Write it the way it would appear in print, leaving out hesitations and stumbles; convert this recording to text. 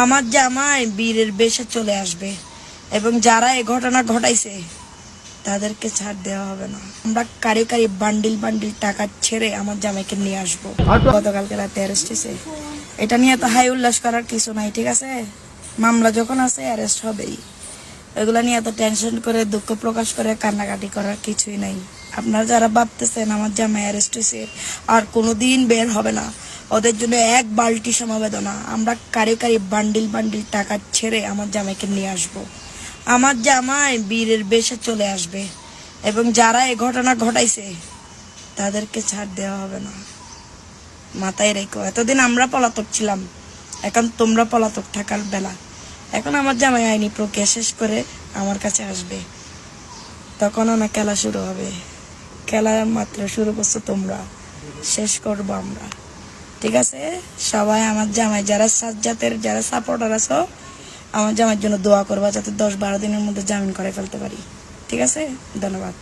আমার জামাই বীরের বেশে চলে আসবে এবং যারা এই ঘটনা ঘটাইছে তাদেরকে ছাড় দেওয়া হবে না। আমরা কারি কারি বান্ডিল বান্ডিল টাকা ছেড়ে আমার জামাইকে নিয়ে আসবো। গতকালকে রাতে অ্যারেস্ট হয়েছে, এটা নিয়ে তো হাই উল্লাস করার কিছু নাই, ঠিক আছে? মামলা যখন আছে অ্যারেস্ট হবেই, এগুলা নিয়ে এত টেনশন করে দুঃখ প্রকাশ করে কান্নাকাটি করার কিছুই নাই। আপনারা যারা ভাবতেছেন আমার জামাই অ্যারেস্ট হয়েছে আর কোনোদিন বের হবে না, ওদের জন্য এক বালতি সমবেদনা। আমরা কারি কারি বান্ডিল বান্ডিল টাকা ছেড়ে আমার জামাইকে নিয়ে আসবো। আমার জামাই বীরের বেশে চলে আসবে এবং যারা এই ঘটনা ঘটাইছে তাদেরকে ছাড় দেওয়া হবে না। মাথায় রেখো, এতদিন আমরা পলাতক ছিলাম, এখন তোমরা পলাতক থাকার বেলা। এখন আমার জামাই আইনি প্রক্রিয়া শেষ করে আমার কাছে আসবে, তখন না খেলা শুরু হবে। খেলা মাত্র শুরু করছো তোমরা, শেষ করবো আমরা, ঠিক আছে? সবাই আমার জামাই যারা সাজ্জাতের যারা সাপোর্টার আছো, আমার জামাইয়ের জন্য দোয়া করবা যাতে 10-12 দিনের মধ্যে জামিন করে ফেলতে পারি, ঠিক আছে? ধন্যবাদ।